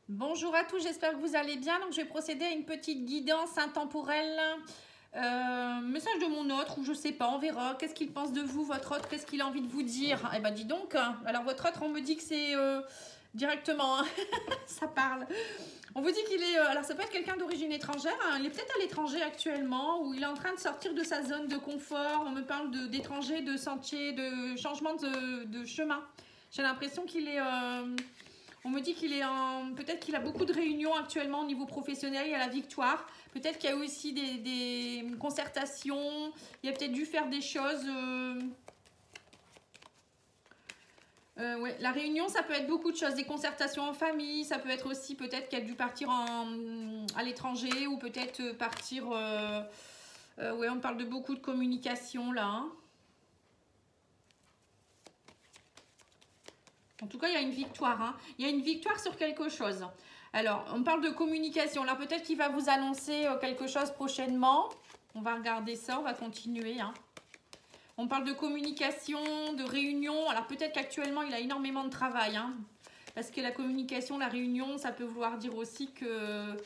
Bonjour à tous, j'espère que vous allez bien. Donc, je vais procéder à une petite guidance intemporelle. Message de mon autre, ou je sais pas, on verra. Qu'est-ce qu'il pense de vous, votre autre? Qu'est-ce qu'il a envie de vous dire? Eh ben, dis donc. Alors, votre autre, on me dit que c'est directement, hein, ça parle. On vous dit qu'il est. Alors, ça peut être quelqu'un d'origine étrangère. Hein, il est peut-être à l'étranger actuellement, ou il est en train de sortir de sa zone de confort. On me parle d'étranger, de sentier, de changement de chemin. J'ai l'impression qu'il est. On me dit qu'il est en... Peut-être qu'il a beaucoup de réunions actuellement au niveau professionnel, il y a la victoire. Peut-être qu'il y a aussi des concertations. Il a peut-être dû faire des choses... ouais. La réunion, ça peut être beaucoup de choses. Des concertations en famille. Ça peut être aussi peut-être qu'il a dû partir à l'étranger. Ou peut-être partir... ouais, on parle de beaucoup de communication là. Hein. En tout cas, il y a une victoire. Hein. Il y a une victoire sur quelque chose. Alors, on parle de communication. Là, peut-être qu'il va vous annoncer quelque chose prochainement. On va regarder ça, on va continuer. Hein. On parle de communication, de réunion. Alors, peut-être qu'actuellement, il a énormément de travail. Hein. Parce que la communication, la réunion, ça peut vouloir dire aussi que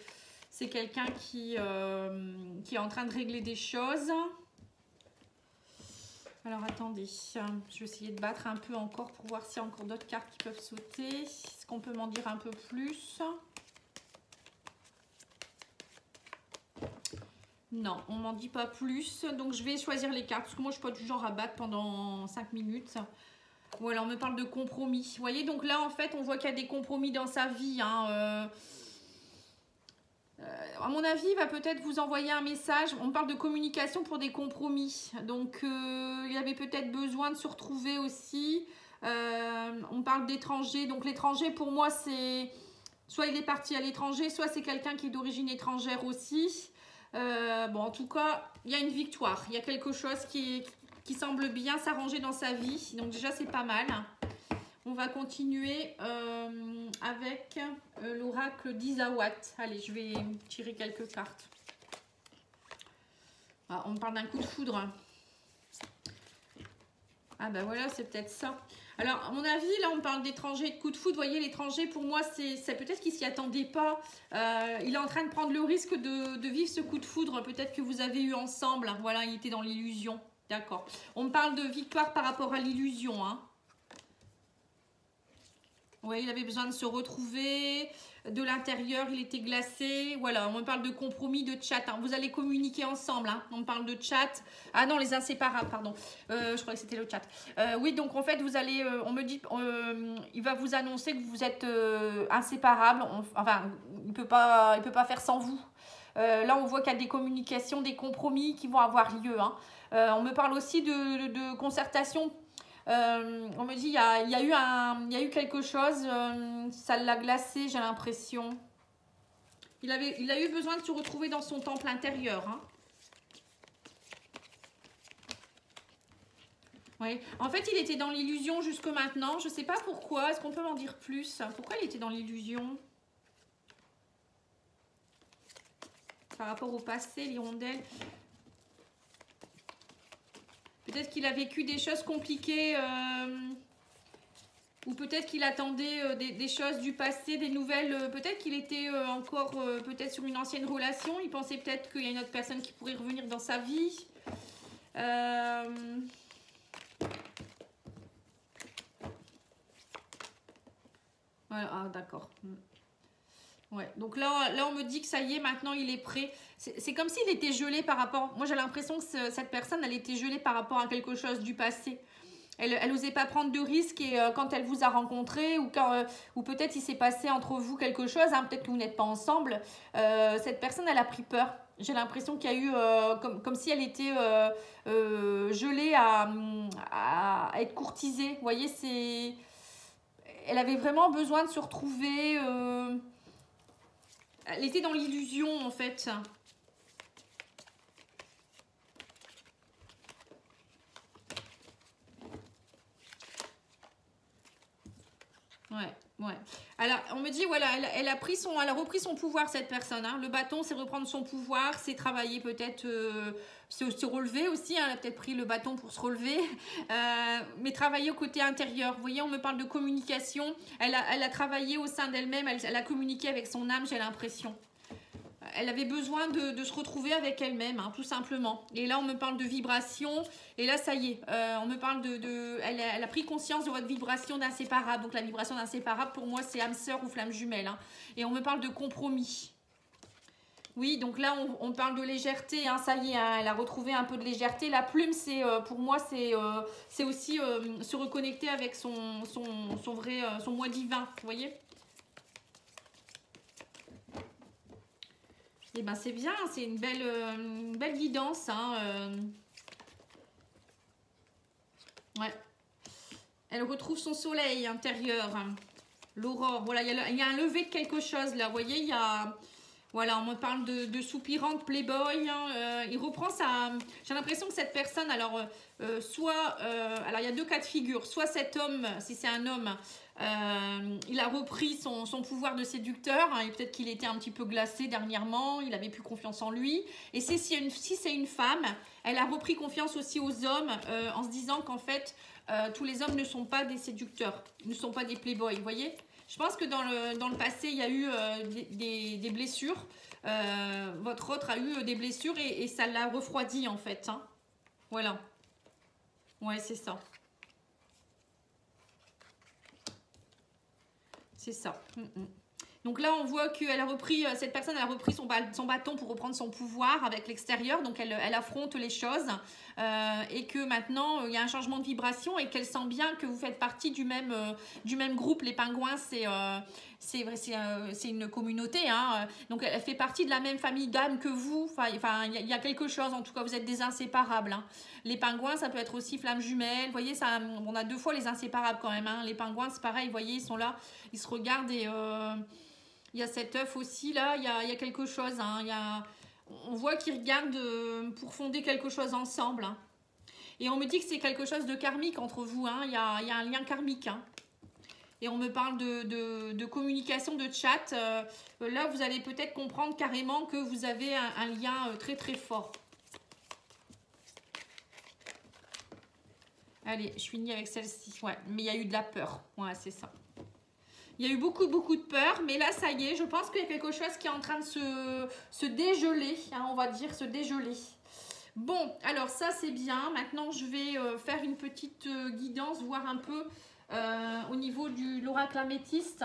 c'est quelqu'un qui est en train de régler des choses. Alors attendez, je vais essayer de battre un peu encore pour voir s'il y a encore d'autres cartes qui peuvent sauter. Est-ce qu'on peut m'en dire un peu plus? Non, on m'en dit pas plus. Donc je vais choisir les cartes parce que moi je suis pas du genre à battre pendant 5 minutes. Voilà, on me parle de compromis. Vous voyez, donc là en fait on voit qu'il y a des compromis dans sa vie. Hein. À mon avis, il va peut-être vous envoyer un message. On parle de communication pour des compromis. Donc, il avait peut-être besoin de se retrouver aussi. On parle d'étranger. Donc, l'étranger, pour moi, c'est... Soit il est parti à l'étranger, soit c'est quelqu'un qui est d'origine étrangère aussi. Bon, en tout cas, il y a une victoire. Il y a quelque chose qui semble bien s'arranger dans sa vie. Donc, déjà, c'est pas mal. On va continuer avec l'oracle d'Isawat. Allez, je vais tirer quelques cartes. Ah, on parle d'un coup de foudre. Ah ben voilà, c'est peut-être ça. Alors, à mon avis, là, on parle d'étranger, de coup de foudre. Vous voyez, l'étranger, pour moi, c'est peut-être qu'il ne s'y attendait pas. Il est en train de prendre le risque de vivre ce coup de foudre. Peut-être que vous avez eu ensemble. Voilà, il était dans l'illusion. D'accord. On me parle de victoire par rapport à l'illusion, hein. Oui, il avait besoin de se retrouver de l'intérieur, il était glacé. Voilà, on me parle de compromis, de chat. Hein. Vous allez communiquer ensemble. Hein. On me parle de chat. Ah non, les inséparables, pardon. Je croyais que c'était le chat. Oui, donc en fait, vous allez. On me dit. Il va vous annoncer que vous êtes inséparables. Enfin, il peut pas faire sans vous. Là, on voit qu'il y a des communications, des compromis qui vont avoir lieu. Hein. On me parle aussi de concertation. On me dit il y a eu quelque chose, ça l'a glacé, j'ai l'impression. Il a eu besoin de se retrouver dans son temple intérieur. Hein. Oui. En fait, il était dans l'illusion jusque maintenant. Je ne sais pas pourquoi. Est-ce qu'on peut m'en dire plus? Pourquoi il était dans l'illusion? Par rapport au passé, l'hirondelle. Peut-être qu'il a vécu des choses compliquées, ou peut-être qu'il attendait des choses du passé, des nouvelles. Peut-être qu'il était encore peut-être sur une ancienne relation. Il pensait peut-être qu'il y a une autre personne qui pourrait revenir dans sa vie. Voilà, ah, d'accord. Ouais, donc là, on me dit que ça y est, maintenant il est prêt. C'est comme s'il était gelé par rapport... Moi j'ai l'impression que cette personne, elle était gelée par rapport à quelque chose du passé. Elle n'osait pas prendre de risques et quand elle vous a rencontré ou peut-être il s'est passé entre vous quelque chose, hein, peut-être que vous n'êtes pas ensemble, cette personne, elle a pris peur. J'ai l'impression qu'il y a eu, comme si elle était gelée à être courtisée. Vous voyez, elle avait vraiment besoin de se retrouver... Elle était dans l'illusion, en fait. Ouais. Ouais. Alors, on me dit, voilà, elle a repris son pouvoir, cette personne. Hein. Le bâton, c'est reprendre son pouvoir, c'est travailler peut-être, se relever aussi. Hein. Elle a peut-être pris le bâton pour se relever, mais travailler au côté intérieur. Vous voyez, on me parle de communication. Elle a travaillé au sein d'elle-même, elle a communiqué avec son âme, j'ai l'impression. Elle avait besoin de se retrouver avec elle-même, hein, tout simplement. Et là, on me parle de vibration. Et là, ça y est, on me parle elle a pris conscience de votre vibration d'inséparable. Donc, la vibration d'inséparable, pour moi, c'est âme sœur ou flamme jumelle. Hein. Et on me parle de compromis. Oui, donc là, on parle de légèreté. Hein, ça y est, hein, elle a retrouvé un peu de légèreté. La plume, pour moi, c'est aussi se reconnecter avec son moi divin. Vous voyez ? Eh ben c'est bien, c'est une belle guidance. Hein, Ouais. Elle retrouve son soleil intérieur, hein, l'aurore. Voilà, il y a un lever de quelque chose là. Vous voyez, il y a... Voilà, on me parle de soupirante playboy. Hein, il reprend sa... J'ai l'impression que cette personne, alors, alors, il y a deux cas de figure. Soit cet homme, si c'est un homme, il a repris son pouvoir de séducteur. Hein, et peut-être qu'il était un petit peu glacé dernièrement. Il avait plus confiance en lui. Et si c'est une femme, elle a repris confiance aussi aux hommes en se disant qu'en fait, tous les hommes ne sont pas des séducteurs, ne sont pas des playboys. Vous voyez ? Je pense que dans le passé, il y a eu des blessures. Votre autre a eu des blessures et ça l'a refroidi en fait. Hein. Voilà. Ouais, c'est ça. C'est ça. Donc là, on voit que cette personne a repris son bâton pour reprendre son pouvoir avec l'extérieur. Donc elle affronte les choses et que maintenant, il y a un changement de vibration et qu'elle sent bien que vous faites partie du même groupe. Les pingouins, c'est une communauté. Hein. Donc elle fait partie de la même famille d'âmes que vous. Enfin, il y a quelque chose. En tout cas, vous êtes des inséparables. Hein. Les pingouins, ça peut être aussi flamme jumelle. Vous voyez, ça, on a deux fois les inséparables quand même. Hein. Les pingouins, c'est pareil. Vous voyez, ils sont là, ils se regardent et... il y a cet œuf aussi, là, il y a quelque chose. Hein, on voit qu'ils regardent pour fonder quelque chose ensemble. Hein. Et on me dit que c'est quelque chose de karmique entre vous. Hein, il y a un lien karmique. Hein. Et on me parle de communication, de chat. Là, vous allez peut-être comprendre carrément que vous avez un lien très très fort. Allez, je finis avec celle-ci. Ouais, mais il y a eu de la peur. Ouais, c'est ça. Il y a eu beaucoup de peur, mais là, ça y est, je pense qu'il y a quelque chose qui est en train de se dégeler, hein, on va dire, se dégeler. Bon, alors ça, c'est bien. Maintenant, je vais faire une petite guidance, voir un peu au niveau de l'oracle améthyste.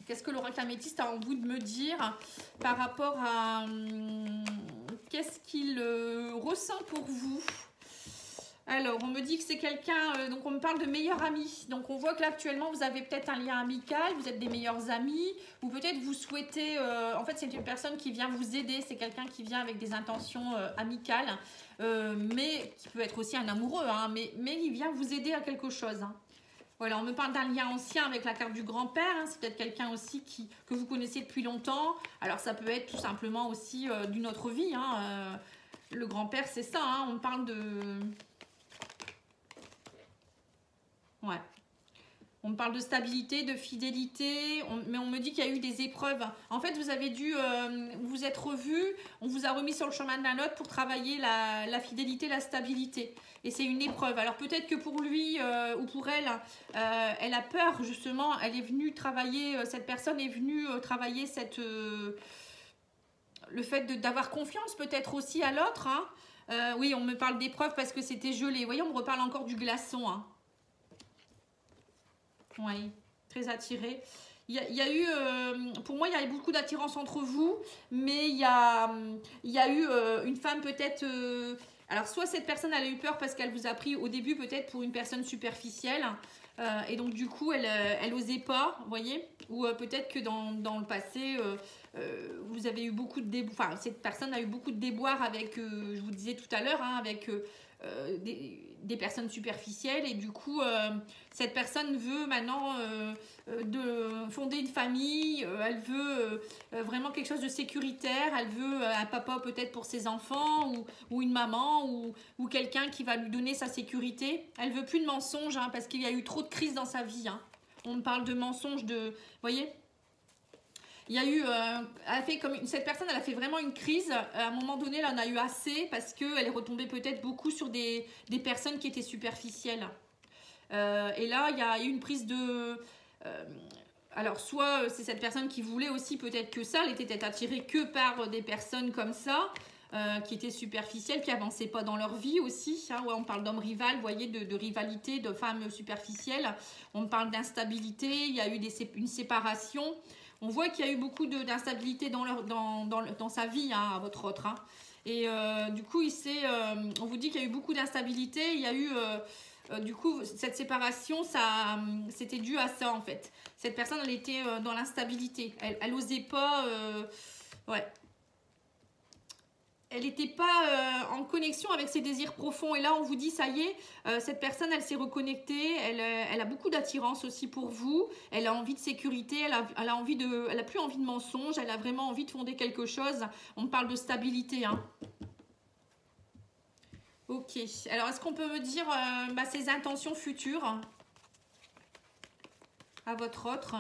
Qu'est-ce que l'oracle améthyste a envie de me dire par rapport à... qu'est-ce qu'il ressent pour vous ? Alors, on me dit que c'est quelqu'un, donc on me parle de meilleur ami. Donc, on voit que là, actuellement, vous avez peut-être un lien amical, vous êtes des meilleurs amis, ou peut-être vous souhaitez, en fait, c'est une personne qui vient vous aider, c'est quelqu'un qui vient avec des intentions amicales, mais qui peut être aussi un amoureux, hein, mais il vient vous aider à quelque chose. Hein. Voilà, on me parle d'un lien ancien avec la carte du grand-père, hein, c'est peut-être quelqu'un aussi que vous connaissez depuis longtemps. Alors, ça peut être tout simplement aussi d'une autre vie. Hein, le grand-père, c'est ça, hein, on parle de... Ouais. On me parle de stabilité, de fidélité, mais on me dit qu'il y a eu des épreuves. En fait, vous avez dû vous être revus, on vous a remis sur le chemin de la note pour travailler la fidélité, la stabilité. Et c'est une épreuve. Alors peut-être que pour lui ou pour elle, elle a peur justement. Elle est venue travailler, cette personne est venue travailler le fait d'avoir confiance peut-être aussi à l'autre. Hein. Oui, on me parle d'épreuve parce que c'était gelé. Vous voyez, on me reparle encore du glaçon. Hein. Oui, très attiré. Il y a eu, pour moi, il y a eu beaucoup d'attirance entre vous, mais il y a eu une femme peut-être... alors, soit cette personne, elle a eu peur parce qu'elle vous a pris au début peut-être pour une personne superficielle, et donc du coup, elle osait pas, vous voyez. Ou peut-être que dans le passé, vous avez eu beaucoup de déboires, enfin, cette personne a eu beaucoup de déboires avec, je vous disais tout à l'heure, hein, avec... des personnes superficielles et du coup cette personne veut maintenant fonder une famille, elle veut vraiment quelque chose de sécuritaire, elle veut un papa peut-être pour ses enfants ou une maman ou quelqu'un qui va lui donner sa sécurité. Elle veut plus de mensonges hein, parce qu'il y a eu trop de crises dans sa vie. Hein. On me parle de mensonges, de... Vous voyez, il y a eu... cette personne, elle a fait vraiment une crise. À un moment donné, là, on a eu assez parce qu'elle est retombée peut-être beaucoup sur des personnes qui étaient superficielles. Et là, il y a eu une prise de... alors, soit c'est cette personne qui voulait aussi peut-être que ça, elle était peut-être attirée que par des personnes comme ça, qui étaient superficielles, qui n'avançaient pas dans leur vie aussi. Hein, ouais, on parle d'hommes rivales, vous voyez, de rivalité, de femmes superficielles. On parle d'instabilité, il y a eu une séparation. On voit qu'il y a eu beaucoup d'instabilité dans sa vie, hein, à votre autre. Hein. Et du coup, on vous dit qu'il y a eu beaucoup d'instabilité, il y a eu... du coup, cette séparation, c'était dû à ça, en fait. Cette personne, elle était dans l'instabilité. Elle n'osait pas... ouais. Elle n'était pas en connexion avec ses désirs profonds. Et là, on vous dit, ça y est, cette personne, elle s'est reconnectée. Elle a beaucoup d'attirance aussi pour vous. Elle a envie de sécurité. Elle a plus envie de mensonges. Elle a vraiment envie de fonder quelque chose. On parle de stabilité, hein. Ok. Alors, est-ce qu'on peut me dire ses intentions futures à votre autre?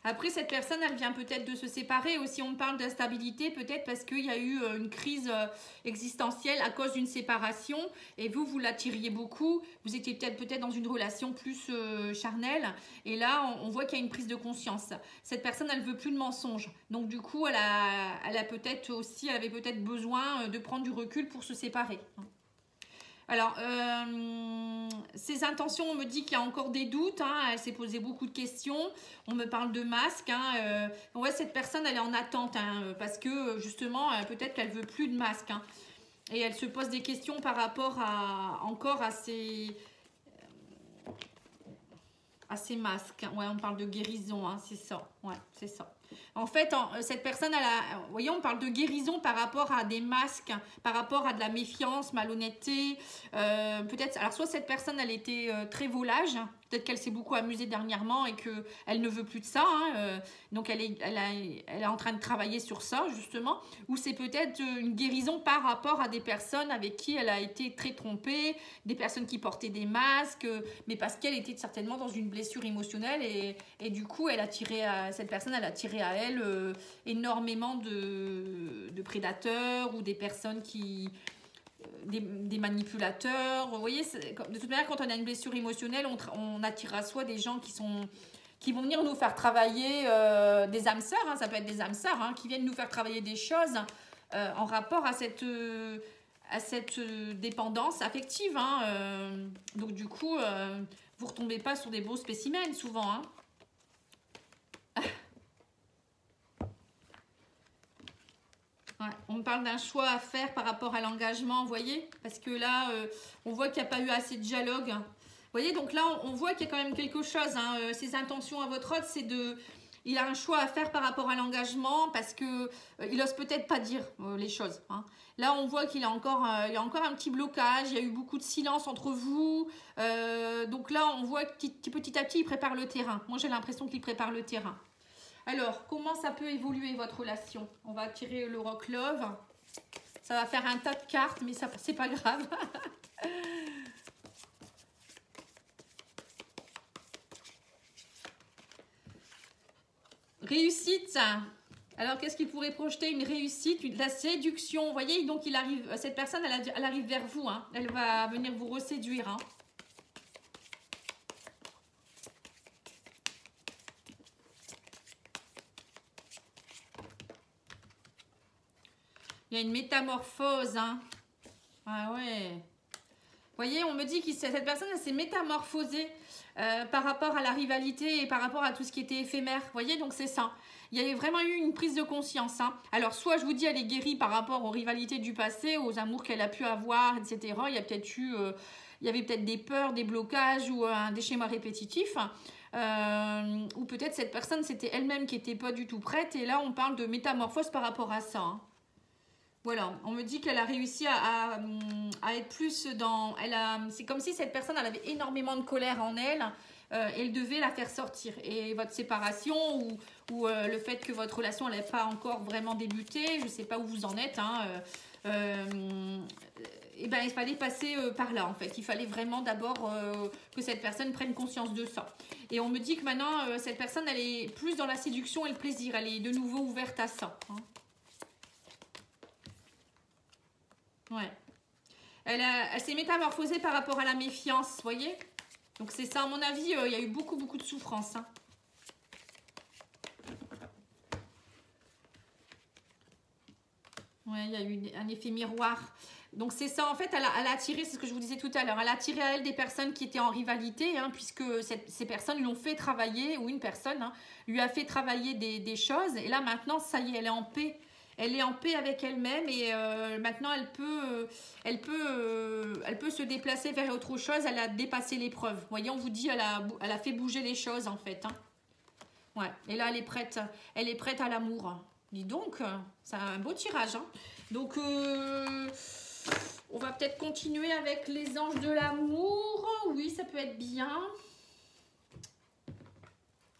Après, cette personne, elle vient peut-être de se séparer. Aussi, on parle d'instabilité, peut-être parce qu'il y a eu une crise existentielle à cause d'une séparation. Et vous l'attiriez beaucoup. Vous étiez peut-être dans une relation plus charnelle. Et là, on voit qu'il y a une prise de conscience. Cette personne, elle veut plus de mensonges. Donc, du coup, elle avait peut-être besoin de prendre du recul pour se séparer. Alors, ses intentions, on me dit qu'il y a encore des doutes, hein, elle s'est posé beaucoup de questions, on me parle de masque, hein, ouais, cette personne, elle est en attente, hein, parce que justement, peut-être qu'elle veut plus de masque, hein, et elle se pose des questions par rapport à ses masques, ouais, on parle de guérison, hein, c'est ça, ouais, c'est ça. En fait, cette personne, vous voyez, on parle de guérison par rapport à des masques, par rapport à de la méfiance, malhonnêteté. Peut-être, alors soit cette personne, elle était très volage, peut-être qu'elle s'est beaucoup amusée dernièrement et qu'elle ne veut plus de ça. Hein, donc, elle est en train de travailler sur ça, justement. Ou c'est peut-être une guérison par rapport à des personnes avec qui elle a été très trompée, des personnes qui portaient des masques, mais parce qu'elle était certainement dans une blessure émotionnelle et du coup, cette personne, elle a tiré à elle énormément de prédateurs ou des personnes des manipulateurs. Vous voyez, de toute manière, quand on a une blessure émotionnelle, on attire à soi des gens qui vont venir nous faire travailler, des âmes sœurs, hein, ça peut être des âmes sœurs, hein, qui viennent nous faire travailler des choses en rapport à cette dépendance affective. Hein, donc du coup, vous ne retombez pas sur des beaux spécimens souvent. Hein. Ouais, on me parle d'un choix à faire par rapport à l'engagement, vous voyez, parce que là, on voit qu'il n'y a pas eu assez de dialogue. Vous voyez, donc là, on voit qu'il y a quand même quelque chose. Hein. Ses intentions à votre autre, il a un choix à faire par rapport à l'engagement parce que il n'ose peut-être pas dire les choses. Hein. Là, on voit qu'il y a encore un petit blocage. Il y a eu beaucoup de silence entre vous. Donc là, on voit que petit à petit, il prépare le terrain. Moi, j'ai l'impression qu'il prépare le terrain. Alors, comment ça peut évoluer votre relation? On va tirer le Rock Love. Ça va faire un tas de cartes, mais ça, c'est pas grave. Réussite. Alors, qu'est-ce qu'il pourrait projeter? Une réussite, la séduction. Vous voyez, donc cette personne, elle arrive vers vous. Hein. Elle va venir vous reséduire. Hein. Il y a une métamorphose, hein. Ah ouais. Vous voyez, on me dit que cette personne, elle s'est métamorphosée par rapport à la rivalité et par rapport à tout ce qui était éphémère. Vous voyez, donc c'est ça. Il y a vraiment eu une prise de conscience. Hein. Alors, soit je vous dis, elle est guérie par rapport aux rivalités du passé, aux amours qu'elle a pu avoir, etc. Il y a peut-être il y avait peut-être des peurs, des blocages ou des schémas répétitifs. Ou peut-être cette personne, c'était elle-même qui n'était pas du tout prête. Et là, on parle de métamorphose par rapport à ça. Hein. Voilà, on me dit qu'elle a réussi à être plus dans... c'est comme si cette personne, elle avait énormément de colère en elle. Elle devait la faire sortir. Et votre séparation ou le fait que votre relation n'ait pas encore vraiment débuté, je ne sais pas où vous en êtes. Hein, eh ben, il fallait passer par là en fait. Il fallait vraiment d'abord que cette personne prenne conscience de ça. Et on me dit que maintenant, cette personne, elle est plus dans la séduction et le plaisir. Elle est de nouveau ouverte à ça. Hein. Ouais. Elle s'est métamorphosée par rapport à la méfiance, vous voyez? Donc c'est ça, à mon avis, il y a eu beaucoup de souffrance. Hein. Ouais, il y a eu un effet miroir. Donc c'est ça, en fait, elle a attiré, c'est ce que je vous disais tout à l'heure, elle a attiré à elle des personnes qui étaient en rivalité, hein, puisque ces personnes lui ont fait travailler, ou une personne hein, lui a fait travailler des choses, et là maintenant, ça y est, elle est en paix. Elle est en paix avec elle-même et maintenant elle peut se déplacer vers autre chose, elle a dépassé l'épreuve. Vous voyez, on vous dit, elle a fait bouger les choses en fait. Hein. Ouais, et là elle est prête à l'amour. Dis donc, c'est un beau tirage. Hein. Donc, on va peut-être continuer avec les anges de l'amour. Oui, ça peut être bien.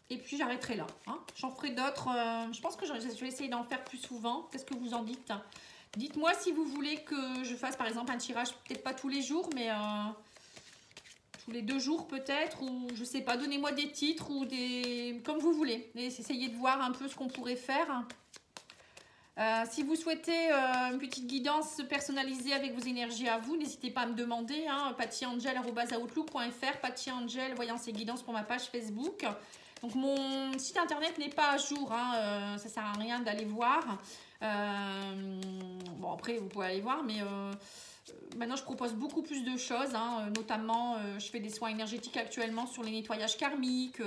Et puis, j'arrêterai là. Hein. J'en ferai d'autres. Je pense que je vais essayer d'en faire plus souvent. Qu'est-ce que vous en dites? Dites-moi si vous voulez que je fasse, par exemple, un tirage, peut-être pas tous les jours, mais tous les 2 jours peut-être. Ou je sais pas, donnez-moi des titres ou des... comme vous voulez. Et essayez de voir un peu ce qu'on pourrait faire. Si vous souhaitez une petite guidance personnalisée avec vos énergies à vous, n'hésitez pas à me demander. Hein, pattyangel@outlook.fr, pattyangel, voyance et guidance pour ma page Facebook. Donc mon site internet n'est pas à jour, hein, ça sert à rien d'aller voir. Bon après vous pouvez aller voir, mais maintenant je propose beaucoup plus de choses, hein, notamment je fais des soins énergétiques actuellement sur les nettoyages karmiques,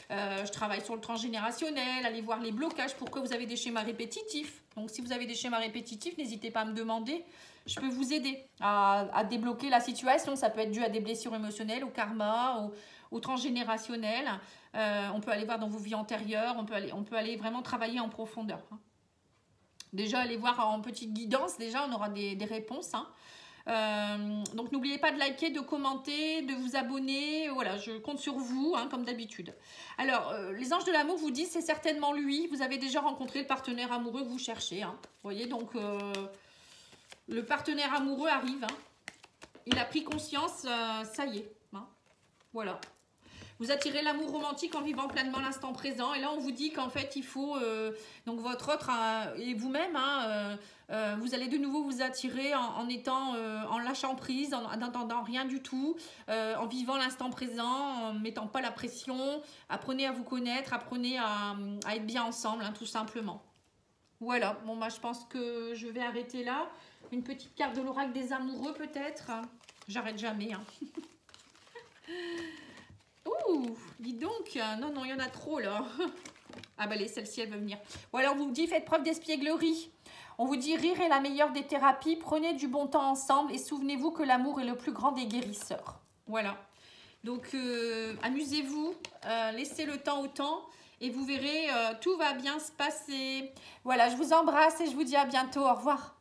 je travaille sur le transgénérationnel, allez voir les blocages, pourquoi vous avez des schémas répétitifs. Donc si vous avez des schémas répétitifs, n'hésitez pas à me demander, je peux vous aider à débloquer la situation. Ça peut être dû à des blessures émotionnelles, au karma, au transgénérationnel. On peut aller voir dans vos vies antérieures, on peut aller vraiment travailler en profondeur. Hein. Déjà, aller voir en petite guidance, déjà on aura des réponses. Hein. Donc n'oubliez pas de liker, de commenter, de vous abonner. Voilà, je compte sur vous, hein, comme d'habitude. Alors, les anges de l'amour vous disent, c'est certainement lui. Vous avez déjà rencontré le partenaire amoureux que vous cherchez. Hein. Vous voyez, donc le partenaire amoureux arrive. Hein. Il a pris conscience, ça y est. Hein. Voilà. Vous attirez l'amour romantique en vivant pleinement l'instant présent. Et là, on vous dit qu'en fait, il faut... donc, votre autre et vous-même, hein, vous allez de nouveau vous attirer en étant... en lâchant prise, en n'entendant rien du tout, en vivant l'instant présent, en ne mettant pas la pression. Apprenez à vous connaître, apprenez à être bien ensemble, hein, tout simplement. Voilà. Bon, bah, je pense que je vais arrêter là. Une petite carte de l'oracle des amoureux, peut-être. J'arrête jamais, hein. Ouh, dis donc, non, il y en a trop là. Ah bah celle-ci, elle va venir. Bon alors, on vous dit, faites preuve d'espièglerie. On vous dit, rire est la meilleure des thérapies, prenez du bon temps ensemble et souvenez-vous que l'amour est le plus grand des guérisseurs. Voilà. Donc, amusez-vous, laissez le temps au temps et vous verrez, tout va bien se passer. Voilà, je vous embrasse et je vous dis à bientôt. Au revoir.